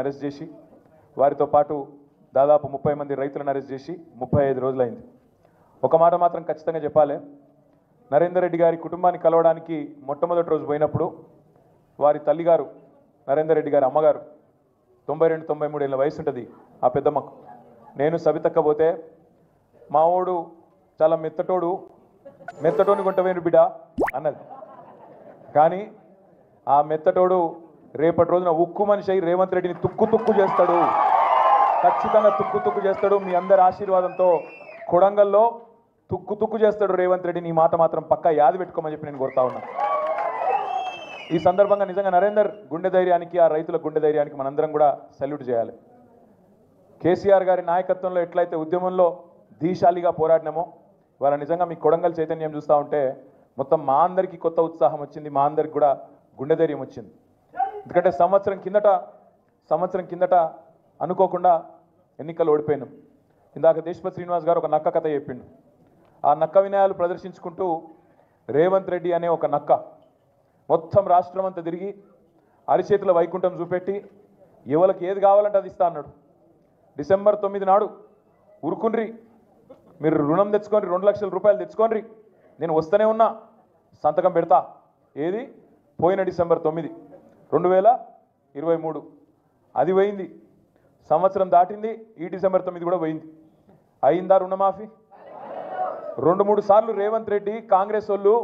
Arrest చేసి వారితో పాటు దాదాపు 30 మంది రైతులను అరెస్ట్ చేసి 35 రోజులైంది. ఒక మాట మాత్రం ఖచ్చితంగా చెప్పాలి, నరేందర్ రెడ్డి గారి కుటుంబాన్ని కలవడానికి మొట్టమొదటి రోజు పోయినప్పుడు వారి తల్లిగారు నరేందర్ రెడ్డి గారి అమ్మగారు 92-93 ఏళ్ళ వయసు ఉంటుంది ఆ పెద్దమ్మకు. నేను సబితక్క పోతే మావోడు చాలా మెత్తటోని కొంటవేను బిడ్డ అన్నది. కానీ ఆ మెత్తటోడు రేపటి రోజున ఉక్కు మనిషి అయి రేవంత్ రెడ్డిని తుక్కు చేస్తాడు, ఖచ్చితంగా తుక్కు చేస్తాడు. మీ అందరి ఆశీర్వాదంతో కొడంగల్లో తుక్కు చేస్తాడు రేవంత్ రెడ్డిని. ఈ మాట మాత్రం పక్కా యాది పెట్టుకోమని చెప్పి నేను కోరుతా ఉన్నా. ఈ సందర్భంగా నిజంగా నరేందర్ గుండె ధైర్యానికి, ఆ రైతుల గుండె ధైర్యానికి మనందరం కూడా సల్యూట్ చేయాలి. కేసీఆర్ గారి నాయకత్వంలో ఎట్లయితే ఉద్యమంలో ధీశాలిగా పోరాడినామో ఇవాళ నిజంగా మీ కొడంగల్ చైతన్యం చూస్తూ ఉంటే మొత్తం మా అందరికీ కొత్త ఉత్సాహం వచ్చింది, మా అందరికి కూడా గుండె ధైర్యం వచ్చింది. ఎందుకంటే సంవత్సరం కిందట అనుకోకుండా ఎన్నికలు ఓడిపోయినాం. ఇందాక దేశపతి శ్రీనివాస్ గారు ఒక నక్క కథ చెప్పిండు. ఆ నక్క వినయాలు ప్రదర్శించుకుంటూ రేవంత్ రెడ్డి అనే ఒక నక్క మొత్తం రాష్ట్రం అంతా తిరిగి అరిచేతుల వైకుంఠం చూపెట్టి ఎవరికి ఏది కావాలంటే అది ఇస్తా అన్నాడు. డిసెంబర్ 9 నాడు ఉరుకుండ్రి, మీరు రుణం తెచ్చుకోండి, 2 లక్షల రూపాయలు తెచ్చుకోండి, నేను వస్తూనే ఉన్నా, సంతకం పెడతా. ఏది పోయిన డిసెంబర్ 9 2023 అది పోయింది. సంవత్సరం దాటింది, ఈ డిసెంబర్ 9 కూడా పోయింది. అయిందా రుణమాఫీ? 2-3 సార్లు రేవంత్ రెడ్డి కాంగ్రెస్ వాళ్ళు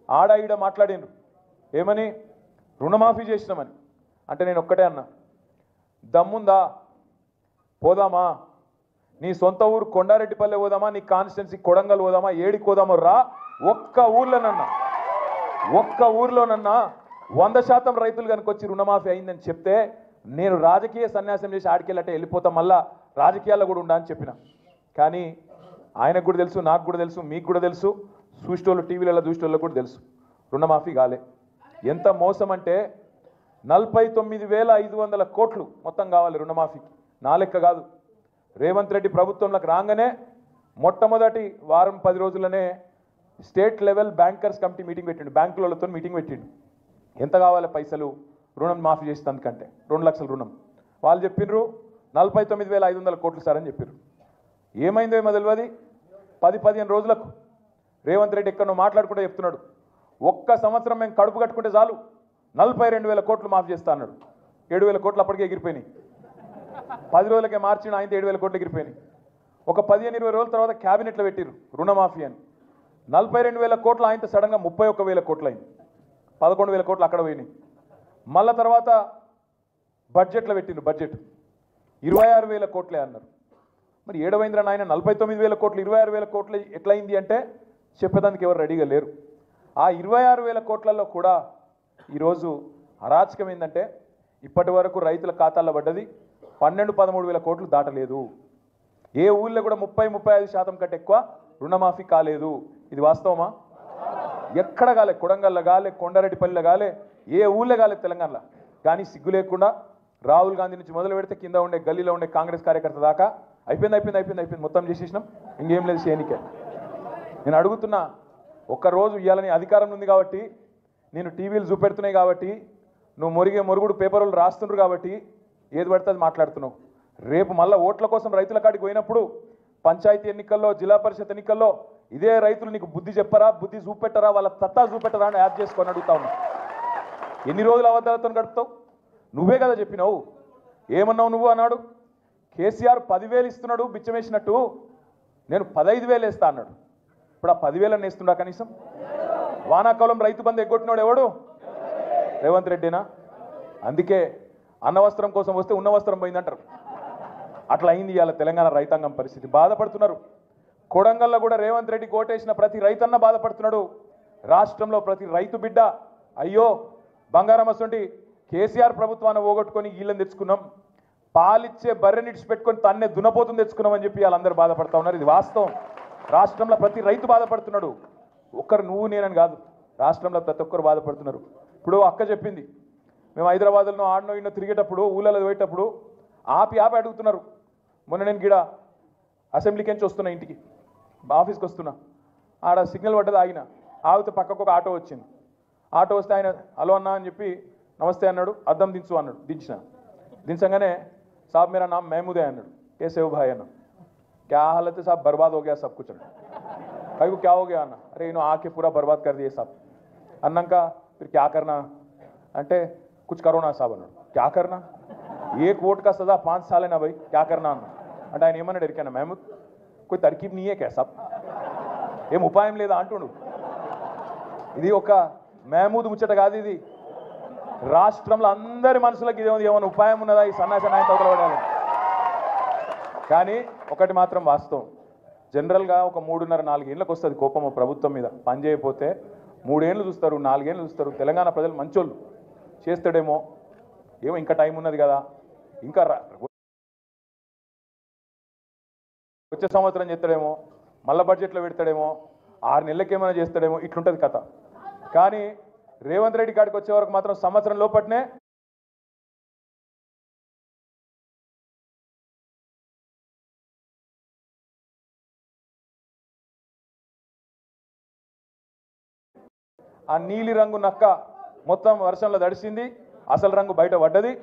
ఆడ ఈడ మాట్లాడినారు. ఏమని? రుణమాఫీ చేసినామని. అంటే నేను ఒక్కటే అన్నా, దమ్ముందా పోదామా, నీ సొంత ఊరు కొండారెడ్డిపల్లె పోదామా, నీ కాన్స్టిట్యున్సీ కొడంగల్ పోదామా, ఏడికి పోదామో రా, ఒక్క ఊర్లోనన్నా 100% రైతులు కనుకొచ్చి రుణమాఫీ అయిందని చెప్తే నేను రాజకీయ సన్యాసం చేసి ఆడికెళ్ళటే వెళ్ళిపోతాం, మళ్ళా రాజకీయాల్లో కూడా ఉండా అని చెప్పిన. కానీ ఆయనకు కూడా తెలుసు, నాకు కూడా తెలుసు, మీకు కూడా తెలుసు, చూసేటోళ్ళు టీవీలలో చూసేటోళ్ళకు కూడా తెలుసు, రుణమాఫీ కాలే. ఎంత మోసం అంటే 49,500 కోట్లు మొత్తం కావాలి రుణమాఫీకి. నా లెక్క కాదు. రేవంత్ రెడ్డి ప్రభుత్వంలోకి రాగానే మొట్టమొదటి వారం 10 రోజుల్లోనే state level bankers committee meeting పెట్టిండు, బ్యాంకులతో మీటింగ్ పెట్టిండు. ఎంత కావాలి పైసలు రుణం మాఫీ చేసేందుకంటే 2 లక్షల రుణం. వాళ్ళు చెప్పిండ్రు 49,500 కోట్లు సార్ అని చెప్పారు. ఏమైందో ఏమో తెలియదు. 10-15 రోజులకు రేవంత్ రెడ్డి ఎక్కడో మాట్లాడుకుంటే చెప్తున్నాడు, ఒక్క సంవత్సరం మేము కడుపు కట్టుకుంటే చాలు 42,000 కోట్లు మాఫీ చేస్తా అన్నాడు. 7,000 కోట్లు అప్పటికే ఎగిరిపోయినాయి. 10 రోజులకే మార్చిన ఆయన 7,000 కోట్లు ఎగిరిపోయినాయి. ఒక 15-20 రోజుల తర్వాత క్యాబినెట్లో పెట్టిరు రుణమాఫీ అని. 42,000 కోట్లు ఆయనతో సడన్గా 31,000 కోట్లు అయింది. 11,000 కోట్లు అక్కడ పోయినాయి. మళ్ళా తర్వాత బడ్జెట్లో పెట్టిండ్రు, బడ్జెట్ 26,000 కోట్లే అన్నారు. మరి ఏడవైంద్ర నాయన 49,000 కోట్లు 26,000 కోట్లు ఎట్లయింది అంటే చెప్పేదానికి ఎవరు రెడీగా లేరు. ఆ 26,000 కోట్లలో కూడా ఈరోజు అరాచకం ఏంటంటే ఇప్పటి వరకు రైతుల ఖాతాల్లో పడ్డది 12-13,000 కోట్లు దాటలేదు. ఏ ఊళ్ళో కూడా 30-35% కంటే ఎక్కువ రుణమాఫీ కాలేదు. ఇది వాస్తవమా? ఎక్కడ కాలే, కొడంగల్లో కాలే, కొండారెడ్డిపల్లిలో కాలే, ఏ ఊళ్ళో కాలే తెలంగాణలో. కానీ సిగ్గు లేకుండా రాహుల్ గాంధీ నుంచి మొదలు పెడితే కింద ఉండే గల్లీలో ఉండే కాంగ్రెస్ కార్యకర్త దాకా అయిపోయింది మొత్తం చేసేసినాం, ఇంకేం లేదు చేయనికే. నేను అడుగుతున్నా, ఒక్కరోజు ఇవ్వాలని అధికారం ఉంది కాబట్టి, నేను టీవీలు చూపెడుతున్నాయి కాబట్టి, నువ్వు మొరుగుడు పేపర్లు రాస్తుండ్రు కాబట్టి ఏది పడితే అది మాట్లాడుతున్నావు. రేపు మళ్ళీ ఓట్ల కోసం రైతుల కాడికి పోయినప్పుడు పంచాయతీ ఎన్నికల్లో, జిల్లా పరిషత్ ఎన్నికల్లో ఇదే రైతులు నీకు బుద్ధి చెప్పరా, బుద్ధి చూపెట్టరా, వాళ్ళ సత్తా చూపెట్టరా అని యాడ్ చేసుకొని అడుగుతా ఉన్నా. ఎన్ని రోజులు అబద్ధాలతో గడుపుతావు? నువ్వే కదా చెప్పినావు. ఏమన్నావు నువ్వు అన్నాడు, కేసీఆర్ 10,000 ఇస్తున్నాడు బిచ్చమేసినట్టు, నేను 15,000 వేస్తా అన్నాడు. ఇప్పుడు ఆ 10,000 వేస్తుండా కనీసం? వానాకాలం రైతు బంధు ఎగ్గొట్టినాడు ఎవడు? రేవంత్ రెడ్డినా? అందుకే అన్న వస్త్రం కోసం వస్తే ఉన్న వస్త్రం పోయిందంటారు. అట్లా అయింది ఇవాళ తెలంగాణ రైతాంగం పరిస్థితి. బాధపడుతున్నారు. కొడంగల్లో కూడా రేవంత్ రెడ్డి కోటేసిన ప్రతి రైతన్న బాధపడుతున్నాడు. రాష్ట్రంలో ప్రతి రైతు బిడ్డ అయ్యో బంగారం వస్తుంటే కేసీఆర్ ప్రభుత్వాన్ని పోగొట్టుకొని వీళ్ళని తెచ్చుకున్నాం, పాలిచ్చే బర్రెని ఇడిచిపెట్టుకొని తన్నే దున్నపోతుని తెచ్చుకున్నామని చెప్పి వాళ్ళందరూ బాధపడతా ఉన్నారు. ఇది వాస్తవం. రాష్ట్రంలో ప్రతి రైతు బాధపడుతున్నాడు. ఒక్కరు నువ్వు నేనని కాదు, రాష్ట్రంలో ప్రతి ఒక్కరు బాధపడుతున్నారు. ఇప్పుడు అక్క చెప్పింది, మేము హైదరాబాద్లో ఆడనో ఇన్నో తిరిగేటప్పుడు ఊళ్ళలో పోయేటప్పుడు ఆపి అడుగుతున్నారు. మొన్న నేను గిడ అసెంబ్లీకి నుంచి వస్తున్నా, ఇంటికి ఆఫీస్కి వస్తున్నా, ఆడ సిగ్నల్ పడ్డది, ఆగితే పక్కకు ఒక ఆటో వచ్చింది. ఆటో వస్తే ఆయన హలో అన్నా అని చెప్పి నమస్తే అన్నాడు, అద్దం దించు అన్నాడు, దించిన. దించగానే साहब मेरा नाम महमूद है अन्न कैसे हो भाई अन्न क्या हालत है साहब बर्बाद हो गया सब कुछ भाई को क्या हो गया अन्न अरे इन्हों आके पूरा बर्बाद कर दिए साहब अन्ना का फिर क्या करना अंटे कुछ करो ना साहब अन्न क्या करना एक वोट का सजा 5 साल है ना भाई क्या करना अन्न అంటే ఆయన ఏమన్నాడు ఎరికైనా మహమూద్ कोई तरकीब नहीं है क्या साहब ఏం ఉపాయం లేదా అంటుడు ఇది ఒక మహమూద్ ముచ్చట కాదు ఇది రాష్ట్రంలో అందరి మనసులకు ఇది ఏమైనా ఉపాయం ఉన్నదా ఈ సన్నాస నాయన తగలబడాలి కానీ ఒకటి మాత్రం వాస్తవం జనరల్గా ఒక 3.5-4 ఏళ్ళకి వస్తుంది కోపం ప్రభుత్వం మీద పని చేయకపోతే 3 ఏళ్ళు చూస్తారు 4 ఏళ్ళు చూస్తారు తెలంగాణ ప్రజలు మంచోళ్ళు చేస్తాడేమో ఏమో ఇంకా టైం ఉన్నది కదా ఇంకా వచ్చే సంవత్సరం చేస్తాడేమో మళ్ళా బడ్జెట్లో పెడతాడేమో 6 నెలలకి ఏమైనా చేస్తాడేమో ఇట్లుంటుంది కథ కానీ రేవంత్ రెడ్డి కాడికి వచ్చే వరకు మాత్రం సంవత్సరం లోపట్నే ఆ నీలి రంగు నక్క మొత్తం వర్షంలో దడిసింది అసలు రంగు బయట పడ్డది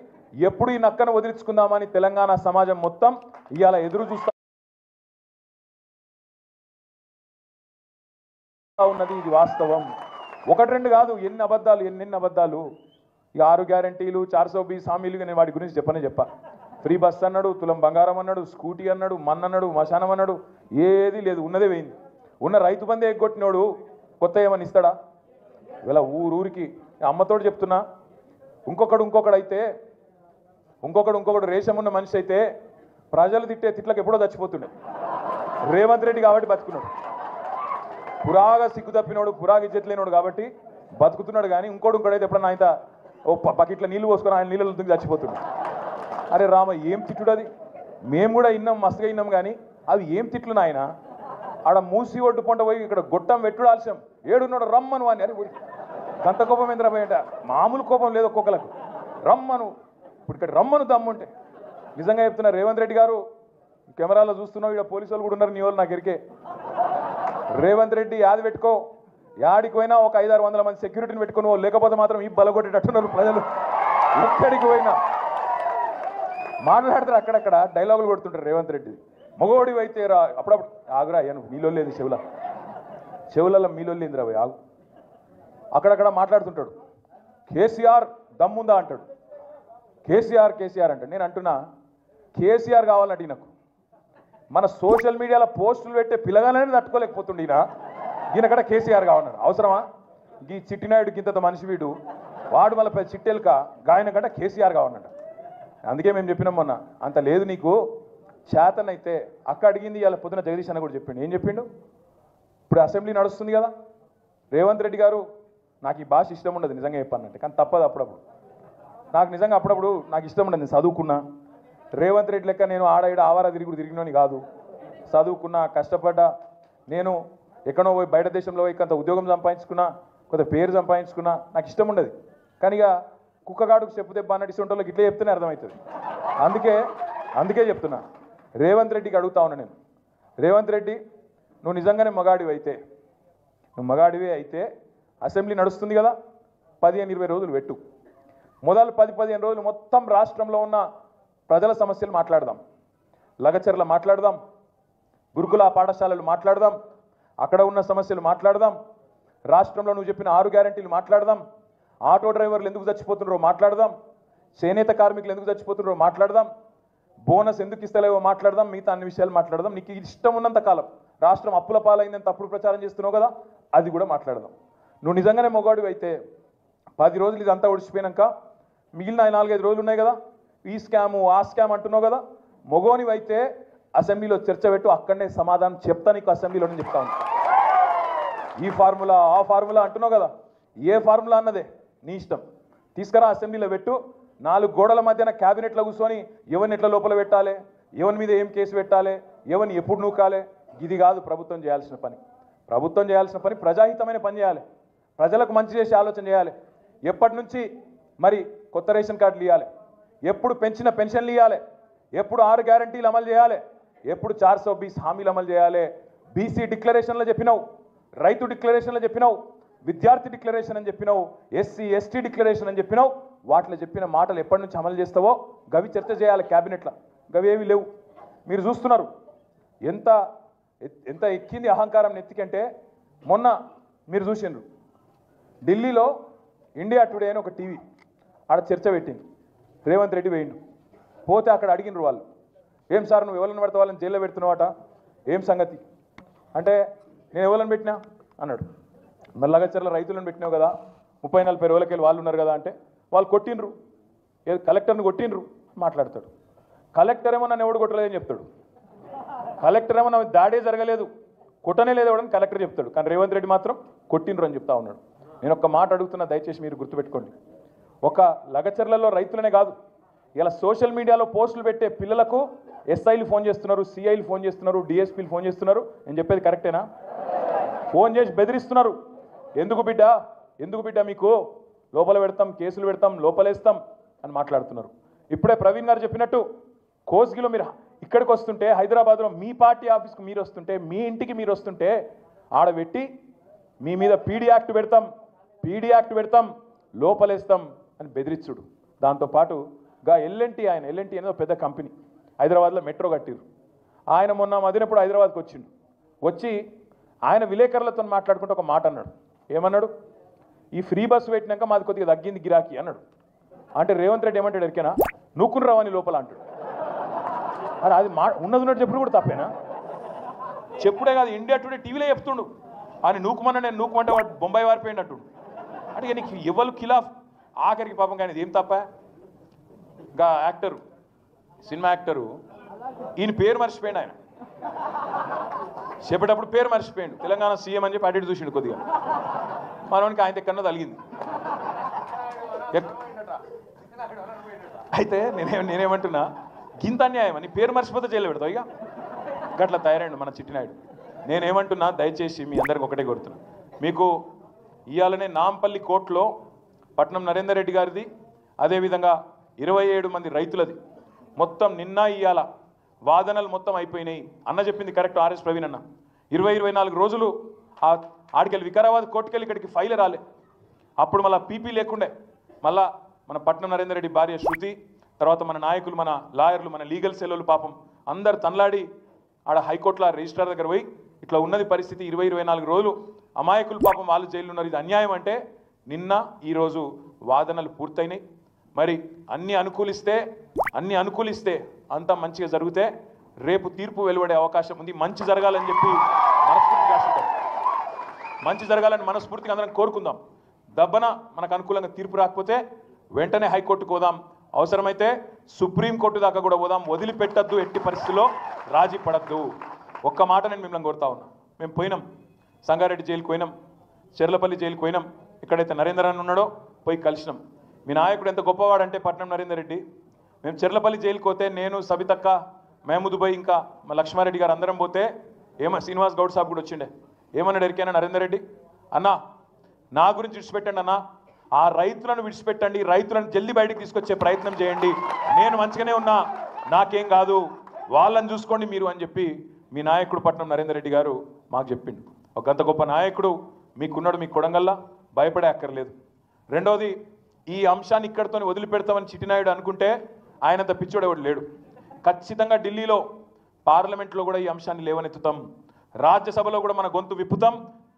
ఎప్పుడు ఈ నక్కను వదిలించుకుందామని తెలంగాణ సమాజం మొత్తం ఇవాళ ఎదురు చూస్తా ఉన్నది ఇది వాస్తవం 1-2 కాదు ఎన్ని అబద్ధాలు ఈ 6 గ్యారంటీలు 420 హామీలు నేను వాటి గురించి చెప్పా ఫ్రీ బస్ అన్నాడు తులం బంగారం అన్నాడు స్కూటీ అన్నాడు మన్ అన్నాడు మశానం అన్నాడు ఏది లేదు ఉన్నదే పోయింది ఉన్న రైతు బంధే ఎగ్గొట్టినోడు కొత్త ఏమని ఇస్తాడా ఇలా ఊరికి అమ్మతోడు చెప్తున్నా ఇంకొకడు రేషం ఉన్న మనిషి అయితే ప్రజలు తిట్టే తిట్లకు ఎప్పుడో చచ్చిపోతుండే రేవంత్ రెడ్డి కాబట్టి బతుకున్నాడు పురాగా సిగ్గు తప్పినోడు పురాగా ఇజ్జత్ లేనోడు కాబట్టి బతుకుతున్నాడు కానీ ఇంకోడైతే ఎప్పుడన్నా ఆయన ఓ బకెట్లో నీళ్ళు పోసుకొని ఆయన నీళ్ళలో దిగి చచ్చిపోతున్నాడు అరే రామ ఏం తిట్టుడు అది మేము కూడా విన్నాం మస్తుగా విన్నాం కానీ అవి ఏం తిట్లు నాయన ఆడ మూసి ఒడ్డు పొంట పోయి ఇక్కడ గొట్టం పెట్టుడు ఆలస్యం ఏడున్నాడు రమ్మను అని అరే గంత కోపం ఏంద్రా బయట మామూలు కోపం లేదు ఒక్కొక్కలకు రమ్మను ఇప్పుడు ఇక్కడ రమ్మను దమ్ముంటే నిజంగా చెప్తున్నా రేవంత్ రెడ్డి గారు కెమెరాలో చూస్తున్నావు ఇక్కడ పోలీసు వాళ్ళు కూడా ఉన్నారు నీ వాళ్ళు నాకు ఎరికే రేవంత్ రెడ్డి యాది పెట్టుకో యాడికి పోయినా ఒక 500-600 మంది సెక్యూరిటీని పెట్టుకుని లేకపోతే మాత్రం ఈ బలగొట్టేటట్టున్నారు ప్రజలు ఎక్కడికి పోయినా మాట్లాడతారు అక్కడక్కడ డైలాగులు కొడుతుంటారు రేవంత్ రెడ్డి మగోడి అయితే రా అప్పుడప్పుడు ఆగురా అయ్యాను మీలో లేదు చెవులలో మీలో లేదురా పోయి ఆగు అక్కడక్కడ మాట్లాడుతుంటాడు కేసీఆర్ దమ్ముందా అంటాడు కేసీఆర్ అంటాడు నేను అంటున్నా కేసీఆర్ కావాలంటే నాకు మన సోషల్ మీడియాలో పోస్టులు పెట్టే పిల్లగానే తట్టుకోలేకపోతుండే ఈయనకడ కేసీఆర్ కావాలన్నాడు అవసరమా ఈ చిట్టినాయుడికి ఇంత మనిషి వీడు వాడు మళ్ళీ చిట్టెలుక గాయన కంటే కేసీఆర్ కావాలన్నాడు అందుకే మేము చెప్పినాం మొన్న అంత లేదు నీకు చేతనైతే అక్క అడిగింది ఇలా పొద్దున జగదీష్ అన్న కూడా చెప్పిండు ఏం చెప్పిండు ఇప్పుడు అసెంబ్లీ నడుస్తుంది కదా రేవంత్ రెడ్డి గారు నాకు ఈ భాష ఇష్టం ఉండదు నిజంగా చెప్పానంటే కానీ తప్పదు అప్పుడప్పుడు నాకు నిజంగా అప్పుడప్పుడు నాకు ఇష్టం ఉండదు నేను చదువుకున్నా రేవంత్ రెడ్డి లెక్క నేను ఆడ ఆవారా తిరిగినోని కాదు చదువుకున్నా కష్టపడ్డా నేను ఎక్కడో పోయి బయట దేశంలో పోయి కొంత ఉద్యోగం సంపాదించుకున్నా కొంత పేరు సంపాదించుకున్నా నాకు ఇష్టం ఉండదు కానీ ఇక కుక్కగాడుకు చెప్పు దెబ్బ అన్నట్టు ఇష్టంటోళ్ళకి ఇట్లా చెప్తేనే అర్థమవుతుంది అందుకే చెప్తున్నా రేవంత్ రెడ్డికి అడుగుతా ఉన్నా నేను రేవంత్ రెడ్డి నువ్వు నిజంగానే మగాడివే అయితే అసెంబ్లీ నడుస్తుంది కదా 15-20 రోజులు పెట్టు మొదలు 10-15 రోజులు మొత్తం రాష్ట్రంలో ఉన్న ప్రజల సమస్యలు మాట్లాడదాం లగచర్ల మాట్లాడదాం గురుకుల పాఠశాలలు మాట్లాడదాం అక్కడ ఉన్న సమస్యలు మాట్లాడదాం రాష్ట్రంలో నువ్వు చెప్పిన 6 గ్యారెంటీలు మాట్లాడదాం ఆటో డ్రైవర్లు ఎందుకు చచ్చిపోతున్నారో మాట్లాడదాం చేనేత కార్మికులు ఎందుకు చచ్చిపోతున్నారో మాట్లాడదాం బోనస్ ఎందుకు ఇస్తలేవో మాట్లాడదాం మిగతా అన్ని విషయాలు మాట్లాడదాం నీకు ఇష్టం ఉన్నంత కాలం రాష్ట్రం అప్పుల పాలైందని తప్పుడు ప్రచారం చేస్తున్నావు కదా అది కూడా మాట్లాడదాం నువ్వు నిజంగానే మొగాడివి అయితే 10 రోజులు ఇదంతా ఒడిచిపోయినాక మిగిలిన 4-5 రోజులు ఉన్నాయి కదా ఈ స్కాము ఆ స్కామ్ అంటున్నావు కదా మొగోనివైతే అసెంబ్లీలో చర్చ పెట్టు అక్కడనే సమాధానం చెప్తా నీకు అసెంబ్లీలోనే చెప్తా ఉంటాను ఈ ఫార్ములా ఆ ఫార్ములా అంటున్నావు కదా ఏ ఫార్ములా అన్నదే నీ ఇష్టం తీసుకురా అసెంబ్లీలో పెట్టు 4 గోడల మధ్యన క్యాబినెట్లో కూర్చొని ఎవరిని ఎట్లా లోపల పెట్టాలి ఎవరి మీద ఏం కేసు పెట్టాలి ఎవరిని ఎప్పుడు నూకాలి ఇది కాదు ప్రభుత్వం చేయాల్సిన పని ప్రజాహితమైన పని చేయాలి ప్రజలకు మంచి చేసే ఆలోచన చేయాలి ఎప్పటి నుంచి మరి కొత్త రేషన్ కార్డులు ఇవ్వాలి ఎప్పుడు పెంచిన పెన్షన్లు ఇవ్వాలి ఎప్పుడు 6 గ్యారంటీలు అమలు చేయాలి ఎప్పుడు 420 హామీలు అమలు చేయాలి బీసీ డిక్లరేషన్లో చెప్పినావు రైతు డిక్లరేషన్లో చెప్పినావు విద్యార్థి డిక్లరేషన్ అని చెప్పినావు, ఎస్సీ ఎస్టీ డిక్లరేషన్ అని చెప్పినావు. వాటిలో చెప్పిన మాటలు ఎప్పటి నుంచి అమలు చేస్తావో గవి చర్చ చేయాలి క్యాబినెట్లో. గవి ఏవి లేవు. మీరు చూస్తున్నారు ఎంత ఎంత ఎక్కింది అహంకారం నెత్తికంటే. మొన్న మీరు చూసిండ్రు ఢిల్లీలో ఇండియా టుడే అని ఒక టీవీ ఆడ చర్చ పెట్టింది. రేవంత్ రెడ్డి వేయండు. పోతే అక్కడ అడిగినరు వాళ్ళు, ఏం సార్ నువ్వు ఎవరిని పడితే వాళ్ళని జైల్లో పెడుతున్నావట, ఏం సంగతి అంటే, నేను ఎవరిని పెట్టినా అన్నాడు. మరి లగచర్ల రైతులను పెట్టినావు కదా, 30-40 రోజులకి వాళ్ళు ఉన్నారు కదా అంటే, వాళ్ళు కొట్టినరు, కలెక్టర్ని కొట్టినరు మాట్లాడతాడు. కలెక్టర్ ఏమో నన్ను ఎవడు కొట్టలేదని చెప్తాడు. కలెక్టర్ ఏమో నాకు దాడే జరగలేదు, కొట్టనే లేదు ఎవడని కలెక్టర్ చెప్తాడు. కానీ రేవంత్ రెడ్డి మాత్రం కొట్టినరు అని చెప్తా ఉన్నాడు. నేను ఒక్క మాట అడుగుతున్నా, దయచేసి మీరు గుర్తుపెట్టుకోండి. ఒక లగచర్లలో రైతులనే కాదు, ఇలా సోషల్ మీడియాలో పోస్టులు పెట్టే పిల్లలకు ఎస్ఐలు ఫోన్ చేస్తున్నారు, సిఐలు ఫోన్ చేస్తున్నారు, డిఎస్పీలు ఫోన్ చేస్తున్నారు. నేను చెప్పేది కరెక్టేనా? ఫోన్ చేసి బెదిరిస్తున్నారు. ఎందుకు బిడ్డ మీకు లోపల పెడతాం, కేసులు పెడతాం, లోపలేస్తాం అని మాట్లాడుతున్నారు. ఇప్పుడే ప్రవీణ్ గారు చెప్పినట్టు కోస్గిలో మీరు ఇక్కడికి వస్తుంటే, హైదరాబాద్లో మీ పార్టీ ఆఫీస్కి మీరు వస్తుంటే, మీ ఇంటికి మీరు వస్తుంటే ఆడబెట్టి మీ మీద పీడీ యాక్ట్ పెడతాం, లోపలేస్తాం అని బెదిరించుడు. దాంతోపాటు ఎల్ఎన్టీ అనేది పెద్ద కంపెనీ, హైదరాబాద్లో మెట్రో కట్టిరు. ఆయన మొన్న మదినప్పుడు హైదరాబాద్కి వచ్చి ఆయన విలేకరులతో మాట్లాడుకుంటూ ఒక మాట అన్నాడు. ఏమన్నాడు? ఈ ఫ్రీ బస్సు పెట్టినాక మాది కొద్దిగా తగ్గింది గిరాకీ అన్నాడు. అంటే రేవంత్ రెడ్డి ఏమంటాడు ఎరికేనా, నూకుని రావని లోపల అంటాడు. అరే అది ఉన్నట్టు చెప్పుడు కూడా తప్పేనా? చెప్పుడే కాదు, ఇండియా టుడే టీవీలో చెప్తుండు అని నూకుమన్నా, నేను నూకుమంటే వాడు బొంబాయి వారిపోయింది అంటుండు. అంటే నీకు ఎవరు ఖిలాఫ్ ఆఖరికి పాపం. కానీ ఇది ఏం తప్ప? ఇంకా యాక్టరు, సినిమా యాక్టరు, ఈయన పేరు మర్చిపోయిండు. ఆయన చెప్పేటప్పుడు పేరు మర్చిపోయిండు. తెలంగాణ సీఎం అని చెప్పి అడిగి చూసిండు కొద్దిగా. మనోనికి ఆయన ఎక్కడో తలిగింది. అయితే నేనేమంటున్నా, గింత అన్యాయం అని పేరు మర్చిపోతే జైలు పెడతావు. ఇక గట్లా తయారైండు మన చిట్టినాయుడు. నేనేమంటున్నా, దయచేసి మీ అందరికి ఒకటే కోరుతున్నా, మీకు ఇవాళనే నాంపల్లి కోర్టులో పట్నం నరేందర్ రెడ్డి గారిది, అదేవిధంగా 27 మంది రైతులది మొత్తం నిన్న ఇవాళ వాదనలు మొత్తం అయిపోయినాయి. అన్న చెప్పింది కరెక్ట్, ఆర్ఎస్ ప్రవీణ్ అన్న. 20-24 రోజులు ఆడికెళ్ళి వికారాబాద్ కోర్టుకెళ్ళి ఇక్కడికి ఫైల్ రాలే. అప్పుడు మళ్ళీ పీపీ లేకుండే. మళ్ళా మన పట్నం నరేందర్ రెడ్డి భార్య శృతి, తర్వాత మన నాయకులు, మన లాయర్లు, మన లీగల్ సెల్లులు పాపం అందరు తనలాడి ఆడ హైకోర్టులో రిజిస్ట్రార్ దగ్గర పోయి ఇట్లా ఉన్నది పరిస్థితి, 20-24 రోజులు అమాయకులు పాపం వాళ్ళు జైలు ఉన్నారు, ఇది అన్యాయం అంటే నిన్న ఈరోజు వాదనలు పూర్తయినాయి. మరి అన్ని అనుకూలిస్తే అంతా మంచిగా జరిగితే రేపు తీర్పు వెలువడే అవకాశం ఉంది. మంచి జరగాలని చెప్పి మనస్ఫూర్తిగా ఆశిద్దాం. మంచి జరగాలని మనస్ఫూర్తిగా అందరం కోరుకుందాం. దబ్బన మనకు అనుకూలంగా తీర్పు రాకపోతే వెంటనే హైకోర్టుకు పోదాం, అవసరమైతే సుప్రీంకోర్టు దాకా కూడా పోదాం. వదిలిపెట్టద్దు, ఎట్టి పరిస్థితుల్లో రాజీ పడద్దు. ఒక్క మాట నేను మిమ్మల్ని కోరుతా ఉన్నా. మేము పోయినాం, సంగారెడ్డి జైలుకి పోయినాం, చెర్లపల్లి జైలుకి పోయినాం. ఎక్కడైతే నరేందర్ అని ఉన్నాడో పోయి కలిసినాం. మీ నాయకుడు ఎంత గొప్పవాడంటే పట్నం నరేందర్ రెడ్డి. మేము చెర్లపల్లి జైలుకి పోతే, నేను సబితక్క, మహమూద్ భాయ్, ఇంకా మా లక్ష్మారెడ్డి గారు అందరం పోతే శ్రీనివాస్ గౌడ్ సాబ్ కూడా వచ్చిండే. ఏమన్నాడు ఎరికైనా నరేందర్ రెడ్డి? అన్నా నా గురించి విడిచిపెట్టండి అన్న, ఆ రైతులను విడిచిపెట్టండి, రైతులను జల్దీ బయటికి తీసుకొచ్చే ప్రయత్నం చేయండి, నేను మంచిగానే ఉన్నా, నాకేం కాదు, వాళ్ళని చూసుకోండి మీరు అని చెప్పి మీ నాయకుడు పట్నం నరేందర్ రెడ్డి గారు మాకు చెప్పిండు. ఒక అంత గొప్ప నాయకుడు మీకున్నాడు, మీకు కొడంగల్లా, భయపడే అక్కర్లేదు. రెండవది, ఈ అంశాన్ని ఇక్కడితో వదిలిపెడతామని చిట్టినాయుడు అనుకుంటే ఆయనంత పిచ్చోడు ఎవడు లేడు. ఖచ్చితంగా ఢిల్లీలో పార్లమెంట్లో కూడా ఈ అంశాన్ని లేవనెత్తుతాం, రాజ్యసభలో కూడా మన గొంతు విప్పుతాం.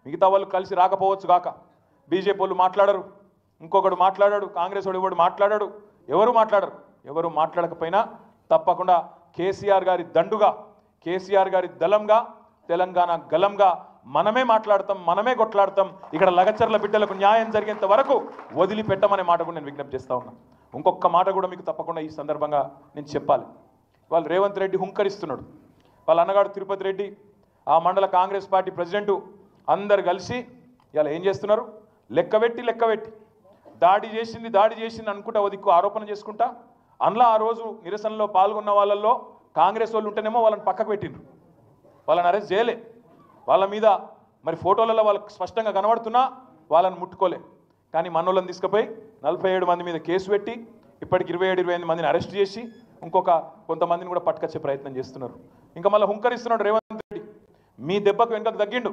మిగతా వాళ్ళు కలిసి రాకపోవచ్చు గాక, బీజేపీ వాళ్ళు మాట్లాడరు, ఇంకొకడు మాట్లాడాడు, కాంగ్రెస్ వాడు ఎవడు మాట్లాడాడు, ఎవరు మాట్లాడకపోయినా తప్పకుండా కేసీఆర్ గారి దండుగా, కేసీఆర్ గారి దళంగా, తెలంగాణ గలంగా మనమే మాట్లాడతాం, మనమే కొట్లాడతాం. ఇక్కడ లగచర్ల బిడ్డలకు న్యాయం జరిగేంత వరకు వదిలిపెట్టమనే మాట కూడా నేను విజ్ఞప్తి చేస్తా ఉన్నా. ఇంకొక మాట కూడా మీకు తప్పకుండా ఈ సందర్భంగా నేను చెప్పాలి. వాళ్ళు రేవంత్ రెడ్డి హుంకరిస్తున్నాడు, వాళ్ళ అన్నగాడు తిరుపతి రెడ్డి, ఆ మండల కాంగ్రెస్ పార్టీ ప్రెసిడెంటు అందరు కలిసి ఇలా ఏం చేస్తున్నారు, లెక్కబెట్టి దాడి చేసింది అనుకుంటా ఓ దిక్కు ఆరోపణ చేసుకుంటా. అందులో ఆ రోజు నిరసనలో పాల్గొన్న వాళ్ళల్లో కాంగ్రెస్ వాళ్ళు ఉంటేనేమో వాళ్ళని పక్కకు పెట్టిండ్రు, వాళ్ళని అరెస్ట్ చేయలే. వాళ్ళ మీద మరి ఫోటోలలో వాళ్ళకి స్పష్టంగా కనబడుతున్నా వాళ్ళని ముట్టుకోలే. కానీ మనోళ్ళని తీసుకుపోయి 47 మంది మీద కేసు పెట్టి ఇప్పటికి 27-28 మందిని అరెస్ట్ చేసి ఇంకొక కొంతమందిని కూడా పట్టుకొచ్చే ప్రయత్నం చేస్తున్నారు. ఇంకా మళ్ళీ హుంకరిస్తున్నాడు రేవంత్ రెడ్డి. మీ దెబ్బకు వెనుకకు తగ్గిండు.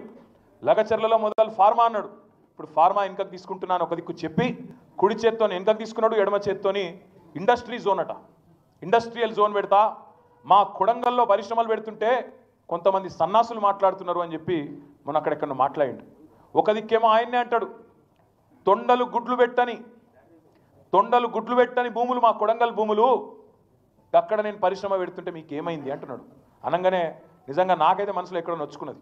లగచర్లలో మొదలు ఫార్మా అన్నాడు, ఇప్పుడు ఫార్మా వెనుకకు తీసుకుంటున్నాను ఒక దిక్కు చెప్పి కుడి చేత్తో వెనుకకు తీసుకున్నాడు, ఎడమ చేత్తోని ఇండస్ట్రీ జోన్ అట, ఇండస్ట్రియల్ జోన్ పెడతా, మా కొడంగల్లో పరిశ్రమలు పెడుతుంటే కొంతమంది సన్నాసులు మాట్లాడుతున్నారు అని చెప్పి మొన్న అక్కడెక్కడ మాట్లాడిండు. ఒక దిక్కేమో ఆయన్నే అంటాడు తొండలు గుడ్లు పెట్టని భూములు మా కొడంగల్ భూములు, అక్కడ నేను పరిశ్రమ పెడుతుంటే మీకు ఏమైంది అంటున్నాడు. అనగానే నిజంగా నాకైతే మనసులో ఎక్కడో నొచ్చుకున్నది.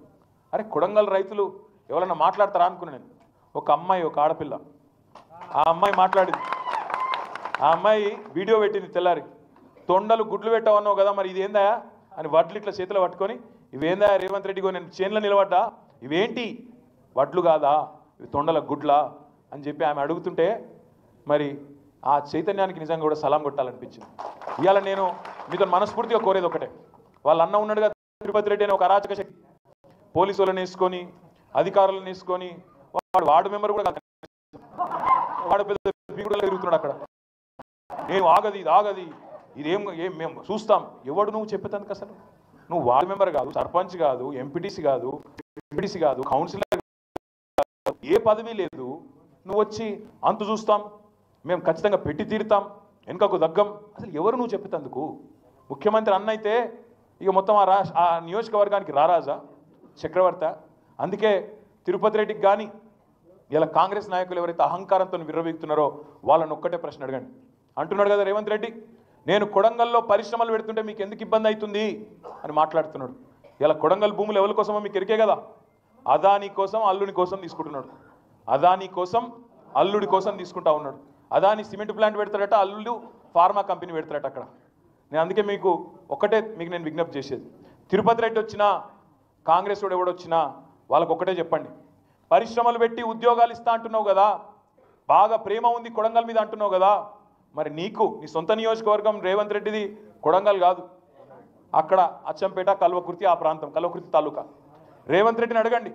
అరే కొడంగల్ రైతులు ఎవరన్నా మాట్లాడతారా అనుకున్నాను నేను. ఒక అమ్మాయి, ఒక ఆడపిల్ల, ఆ అమ్మాయి మాట్లాడింది. ఆ అమ్మాయి వీడియో పెట్టింది తెల్లారి. తొండలు గుడ్లు పెట్టవన్నావు కదా, మరి ఇదేందా అని వడ్లు ఇట్లా చేతిలో పట్టుకొని, ఇవేందా రేవంత్ రెడ్డిగో నేను చేనులో నిలబడ్డా, ఇవేంటి వడ్లు కాదా, ఇవి తొండల గుడ్లా అని చెప్పి ఆమె అడుగుతుంటే మరి ఆ చైతన్యానికి నిజంగా కూడా సలాం కొట్టాలనిపించింది. ఇవాళ నేను మీతో మనస్ఫూర్తిగా కోరేది ఒకటే, వాళ్ళ అన్న ఉన్నాడుగా తిరుపతి రెడ్డి అని ఒక అరాచక శక్తి, పోలీసు వాళ్ళని వేసుకొని అధికారులను వేసుకొని వార్డు మెంబర్ కూడా వాడు పెద్ద తిరుగుతున్నాడు అక్కడ. నేను ఆగది ఇదేం మేము చూస్తాం. ఎవడు నువ్వు చెప్పేదానికి అసలు? నువ్వు వార్డు మెంబర్ కాదు, సర్పంచ్ కాదు, ఎంపీటీసీ కాదు, కౌన్సిలర్, ఏ పదవి లేదు. నువ్వు వచ్చి అంతు చూస్తాం, మేము ఖచ్చితంగా పెట్టి తీరుతాం, వెనుకకు దగ్గం. అసలు ఎవరు నువ్వు చెప్పేందుకు? ముఖ్యమంత్రి అన్న అయితే ఇక మొత్తం ఆ నియోజకవర్గానికి రారాజా, చక్రవర్తి. అందుకే తిరుపతి రెడ్డికి కానీ ఇలా కాంగ్రెస్ నాయకులు ఎవరైతే అహంకారంతో విర్రవీగుతున్నారో వాళ్ళని ఒక్కటే ప్రశ్న అడగండి. అంటున్నాడు కదా రేవంత్ రెడ్డి, నేను కొడంగల్లో పరిశ్రమలు పెడుతుంటే మీకు ఎందుకు ఇబ్బంది అవుతుంది అని మాట్లాడుతున్నాడు. ఇలా కొడంగల్ భూములు ఎవరి కోసమో మీకు ఎరికే కదా, అదానీ కోసం అల్లుడి కోసం తీసుకుంటున్నాడు. అదానీ కోసం అల్లుడి కోసం తీసుకుంటా ఉన్నాడు. అదానీ సిమెంట్ ప్లాంట్ పెడతాడట, అల్లుడు ఫార్మా కంపెనీ పెడతాడట అక్కడ. నేను అందుకే మీకు ఒకటే నేను విజ్ఞప్తి చేసేది, తిరుపతి రెడ్డి వచ్చినా కాంగ్రెస్ వాడు ఎవడొచ్చినా వాళ్ళకు ఒకటే చెప్పండి, పరిశ్రమలు పెట్టి ఉద్యోగాలు ఇస్తా అంటున్నావు కదా, బాగా ప్రేమ ఉంది కొడంగల్ మీద అంటున్నావు కదా, మరి నీకు నీ సొంత నియోజకవర్గం రేవంత్ రెడ్డిది కొడంగల్ కాదు, అక్కడ అచ్చంపేట, కల్వకుర్తి, ఆ ప్రాంతం కల్వకుర్తి తాలూకా. రేవంత్ రెడ్డిని అడగండి,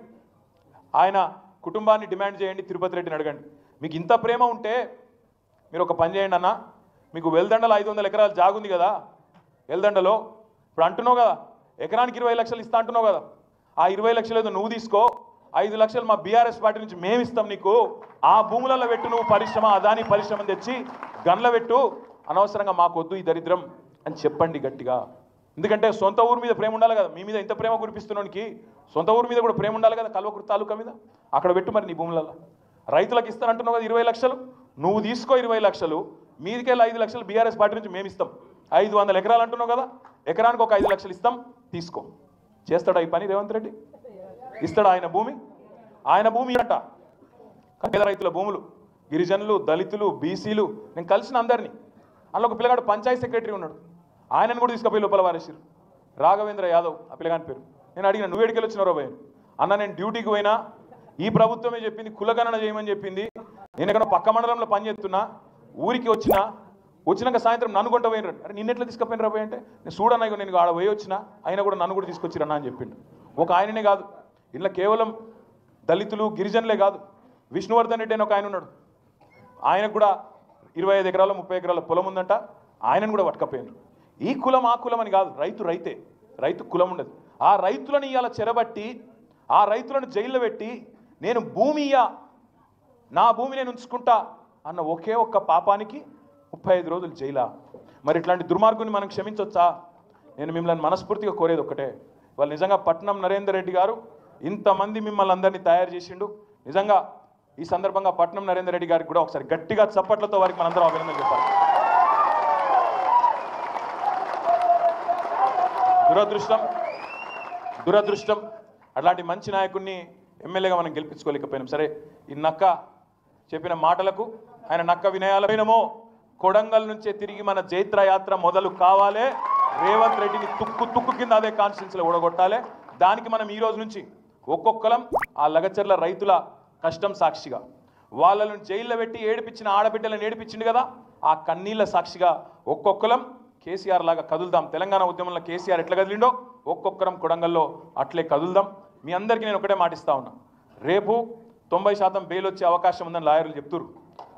ఆయన కుటుంబాన్ని డిమాండ్ చేయండి, తిరుపతి రెడ్డిని అడగండి. మీకు ఇంత ప్రేమ ఉంటే మీరు ఒక పని చేయండి అన్న, మీకు వెల్దండలో 500 ఎకరాలు జాగుంది కదా, వెల్దండలో ఇప్పుడు అంటున్నావు కదా ఎకరానికి 20 లక్షలు ఇస్తా అంటున్నావు కదా, ఆ 20 లక్షలు ఏదో నువ్వు తీసుకో, 5 లక్షలు మా బీఆర్ఎస్ పార్టీ నుంచి మేము ఇస్తాం నీకు, ఆ భూములలో పెట్టు నువ్వు పరిశ్రమ, అదాని పరిశ్రమ తెచ్చి గన్ల పెట్టు, అనవసరంగా మాకొద్దు ఈ దరిద్రం అని చెప్పండి గట్టిగా. ఎందుకంటే సొంత ఊరు మీద ప్రేమ ఉండాలి కదా, మీ మీద ఇంత ప్రేమ కురిపిస్తున్నానికి సొంత ఊరు మీద కూడా ప్రేమ ఉండాలి కదా, కల్వకుర్తి తాలూకా మీద. అక్కడ పెట్టు మరి నీ భూములలో. రైతులకు ఇస్తానంటున్నావు కదా 20 లక్షలు, నువ్వు తీసుకో 20 లక్షలు, మీదికెళ్ళి 5 లక్షలు బీఆర్ఎస్ పార్టీ నుంచి మేము ఇస్తాం. 500 ఎకరాలు అంటున్నావు కదా, ఎకరానికి ఒక 5 లక్షలు ఇస్తాం, తీసుకో. చేస్తాడా ఈ పని రేవంత్ రెడ్డి? ఇస్తాడా ఆయన భూమి? ఆయన భూమి అంట పేద రైతుల భూములు, గిరిజనులు, దళితులు, బీసీలు, నేను కలిసిన అందరినీ. అందులో ఒక పిల్లగాడు పంచాయతీ సెక్రటరీ ఉన్నాడు, ఆయనను కూడా తీసుకుపోయి లోపల వారేసారు, రాఘవేంద్ర యాదవ్ ఆ పిల్లగాని పేరు. నేను అడిగిన నువ్వు ఎడికెళ్ళి వచ్చినారో భయ అన్న, నేను డ్యూటీకి పోయినా ఈ ప్రభుత్వమే చెప్పింది కులగణన చేయమని చెప్పింది, నేను ఎక్కడ పక్క మండలంలో పనిచేస్తున్నా, ఊరికి వచ్చినాక సాయంత్రం నన్ను కొంట పోయినరు. అరే నిన్నెట్లా తీసుకుపోయిన రాబోయే అంటే, నేను చూడన్నా నేను ఆడ పోయి వచ్చినా, అయినా కూడా నన్ను కూడా తీసుకొచ్చిరన్నా అని చెప్పిండు. ఒక ఆయననే కాదు, ఇలా కేవలం దళితులు గిరిజనులే కాదు, విష్ణువర్ధన్ రెడ్డి అని ఒక ఆయన ఉన్నాడు, ఆయనకు కూడా 25 ఎకరాలు 30 ఎకరాల పొలం ఉందంట, ఆయనను కూడా పట్టుకపోయినారు. ఈ కులం ఆ కులం అని కాదు, రైతే, రైతు కులం ఉండదు. ఆ రైతులను ఇవాళ చెరబట్టి, ఆ రైతులను జైల్లో పెట్టి, నేను భూమి నా భూమి నేను ఉంచుకుంటా అన్న ఒకే ఒక్క పాపానికి 35 రోజులు జైలా. మరి ఇట్లాంటి దుర్మార్గుని మనం క్షమించవచ్చా? నేను మిమ్మల్ని మనస్ఫూర్తిగా కోరేది ఒకటే, వాళ్ళు నిజంగా పట్నం నరేందర్ రెడ్డి గారు ఇంతమంది మిమ్మల్ని అందరినీ తయారు చేసిండు. నిజంగా ఈ సందర్భంగా పట్నం నరేందర్ రెడ్డి గారికి కూడా ఒకసారి గట్టిగా చప్పట్లతో వారికి మనందరం అభినందనలు చెప్పాలి. దురదృష్టం అట్లాంటి మంచి నాయకుడిని ఎమ్మెల్యేగా మనం గెలిపించుకోలేకపోయినాం. సరే, ఈ నక్క చెప్పిన మాటలకు ఆయన నక్క వినయాలమైనమో కొడంగల్ నుంచే తిరిగి మన జైత్ర యాత్ర మొదలు కావాలి. రేవంత్ రెడ్డిని తుక్కు కింద అదే కాన్స్టిట్యూన్సీలో ఓడగొట్టాలి. దానికి మనం ఈ రోజు నుంచి ఒక్కొక్కలం ఆ లగచర్ల రైతుల కష్టం సాక్షిగా, వాళ్ళను జైల్లో పెట్టి ఏడిపించిన ఆడబిడ్డలను ఏడిపించింది కదా, ఆ కన్నీళ్ళ సాక్షిగా ఒక్కొక్కలం కేసీఆర్ లాగా కదులుదాం. తెలంగాణ ఉద్యమంలో కేసీఆర్ ఎట్లా కదిలిండో ఒక్కొక్కరం కొడంగల్లో అట్లే కదులుదాం. మీ అందరికీ నేను ఒకటే మాటిస్తా ఉన్నా, రేపు 90% బెయిల్ వచ్చే అవకాశం ఉందని లాయర్లు చెప్తున్నారు.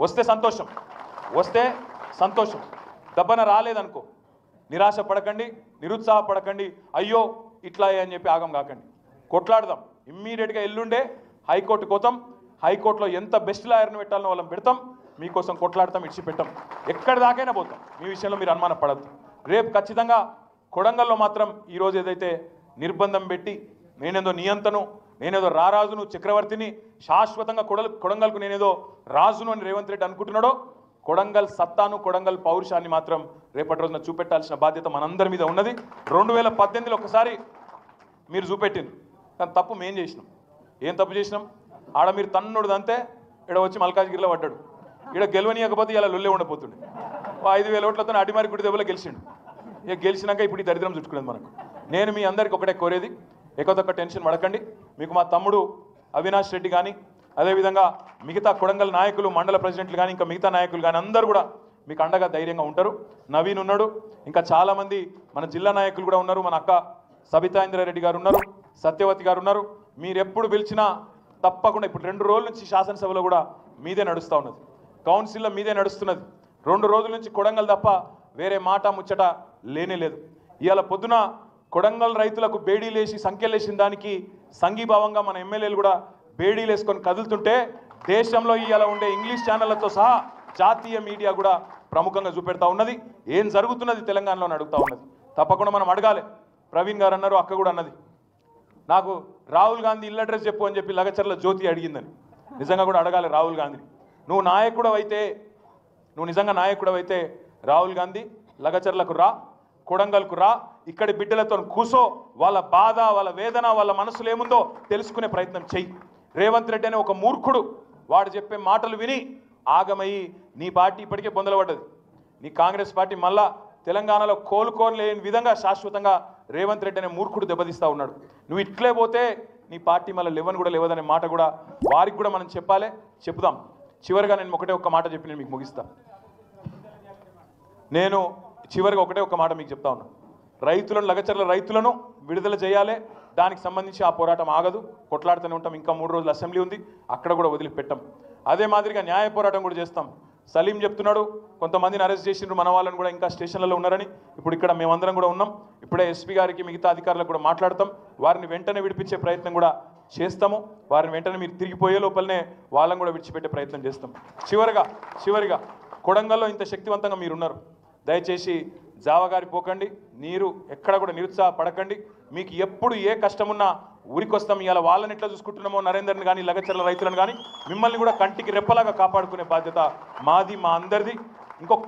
వస్తే సంతోషం, దబ్బన రాలేదనుకో నిరాశ పడకండి, నిరుత్సాహపడకండి, అయ్యో ఇట్లా అని చెప్పి ఆగం కాకండి, కొట్లాడదాం. ఇమ్మీడియట్గా ఎల్లుండే హైకోర్టుకు పోతాం. హైకోర్టులో ఎంత బెస్ట్ లాయర్ని పెట్టాలనో వాళ్ళని పెడతాం, మీకోసం కొట్లాడతాం, ఇడిచిపెట్టాం, ఎక్కడి దాకైనా పోతాం. మీ విషయంలో మీరు అనుమాన పడద్దు. రేపు ఖచ్చితంగా కొడంగల్లో మాత్రం ఈరోజు ఏదైతే నిర్బంధం పెట్టి నేనేదో నియంతను, నేనేదో రారాజును, చక్రవర్తిని, శాశ్వతంగా కొడంగల్కు నేనేదో రాజును అని రేవంత్ రెడ్డి అనుకుంటున్నాడో, కొడంగల్ సత్తాను, కొడంగల్ పౌరుషాన్ని మాత్రం రేపటి రోజున చూపెట్టాల్సిన బాధ్యత మనందరి మీద ఉన్నది. 2018లో ఒకసారి మీరు చూపెట్టింది, కానీ తప్పు మేం చేసినాం. ఏం తప్పు చేసినాం? ఆడ మీరు తన్నుడు అంతే, ఇక్కడ వచ్చి మల్కాజ్గిరిలో పడ్డాడు. ఇక్కడ గెలవనీయకపోతే ఇలా లొల్లే ఉండిపోతుండే. 5,000 ఓట్లతో అడిమారి గుడి దెబ్బలో గెలిచిండు. ఇక గెలిచినాక ఇప్పుడు ఈ దరిద్రం చుట్టుకునేది మనకు. నేను మీ అందరికీ ఒకటే కోరేది, ఎక్కువ టెన్షన్ పడకండి. మీకు మా తమ్ముడు అవినాష్ రెడ్డి కానీ, అదేవిధంగా మిగతా కొడంగల్ నాయకులు, మండల ప్రెసిడెంట్లు కానీ, ఇంకా మిగతా నాయకులు కానీ అందరూ కూడా మీకు అండగా ధైర్యంగా ఉంటారు. నవీన్ ఉన్నాడు, ఇంకా చాలామంది మన జిల్లా నాయకులు కూడా ఉన్నారు. మన అక్క సబితాయింద్రారెడ్డి గారు ఉన్నారు, సత్యవతి గారు ఉన్నారు. మీరు ఎప్పుడు పిలిచినా తప్పకుండా, ఇప్పుడు 2 రోజుల నుంచి శాసనసభలో కూడా మీదే నడుస్తూ ఉన్నది, కౌన్సిల్లో మీదే నడుస్తున్నది. 2 రోజుల నుంచి కొడంగల్ తప్ప వేరే మాట ముచ్చట లేనే లేదు. ఇవాళ పొద్దున కొడంగల్ రైతులకు బేడీలేసి సంఖ్యలేసిన దానికి సంఘీభావంగా మన ఎమ్మెల్యేలు కూడా బేడీలు వేసుకొని కదులుతుంటే, దేశంలో ఇవాళ ఉండే ఇంగ్లీష్ ఛానళ్లతో సహా జాతీయ మీడియా కూడా ప్రముఖంగా చూపెడతా ఉన్నది. ఏం జరుగుతున్నది తెలంగాణలో అడుగుతూ ఉన్నది. తప్పకుండా మనం అడగాలి. ప్రవీణ్ గారు అన్నారు, అక్క కూడా అన్నది, నాకు రాహుల్ గాంధీ ఇల్లు అడ్రస్ చెప్పు అని చెప్పి లగచర్ల జ్యోతి అడిగిందని. నిజంగా కూడా అడగాలి రాహుల్ గాంధీని. నువ్వు నిజంగా నాయకుడవైతే రాహుల్ గాంధీ లగచర్లకు రా, కొడంగల్కు రా, ఇక్కడి బిడ్డలతో కూసో, వాళ్ళ బాధ, వాళ్ళ వేదన, వాళ్ళ మనసులో ఏముందో తెలుసుకునే ప్రయత్నం చెయ్యి. రేవంత్ రెడ్డి అనే ఒక మూర్ఖుడు వాడు చెప్పే మాటలు విని ఆగమయ్యి నీ పార్టీ ఇప్పటికే బొందలపడ్డది. నీ కాంగ్రెస్ పార్టీ మళ్ళా తెలంగాణలో కోలుకోలేని విధంగా శాశ్వతంగా రేవంత్ రెడ్డి అనే మూర్ఖుడు దెబ్బతీస్తూ ఉన్నాడు. నువ్వు ఇట్లే పోతే నీ పార్టీ మళ్ళీ లెవెన్ కూడా లేవదనే మాట కూడా వారికి కూడా మనం చెప్పాలి, చెప్దాం. చివరిగా నేను ఒకటే ఒక్క మాట చెప్పి నేను మీకు ముగిస్తాను. నేను చివరిగా ఒకటే ఒక్క మాట మీకు చెప్తా ఉన్నాను. రైతులను, లగచర్ల రైతులను విడుదల చేయాలి. దానికి సంబంధించి ఆ పోరాటం ఆగదు, కొట్లాడుతూనే ఉంటాం. ఇంకా 3 రోజులు అసెంబ్లీ ఉంది, అక్కడ కూడా వదిలిపెట్టాం. అదే మాదిరిగా న్యాయ పోరాటం కూడా చేస్తాం. సలీం చెప్తున్నాడు, కొంతమందిని అరెస్ట్ చేసిండ్రు, మన వాళ్ళని కూడా ఇంకా స్టేషన్లలో ఉన్నారని. ఇప్పుడు ఇక్కడ మేమందరం కూడా ఉన్నాం. ఇప్పుడే ఎస్పీ గారికి, మిగతా అధికారులకు కూడా మాట్లాడతాం. వారిని వెంటనే విడిపించే ప్రయత్నం కూడా చేస్తాము. వారిని వెంటనే మీరు తిరిగిపోయే లోపలనే వాళ్ళని కూడా విడిచిపెట్టే ప్రయత్నం చేస్తాం. చివరిగా కొడంగల్లో ఇంత శక్తివంతంగా మీరున్నారు, దయచేసి జావగారి పోకండి, నీరు ఎక్కడ కూడా నిరుత్సాహపడకండి. మీకు ఎప్పుడు ఏ కష్టమున్నా ఊరికొస్తాం. ఇవాళ వాళ్ళని ఎట్లా చూసుకుంటున్నామో నరేందర్ని కానీ, లగచర్ల రైతులను కానీ, మిమ్మల్ని కూడా కంటికి రెప్పలాగా కాపాడుకునే బాధ్యత మాది, మా అందరిది. ఇంకొక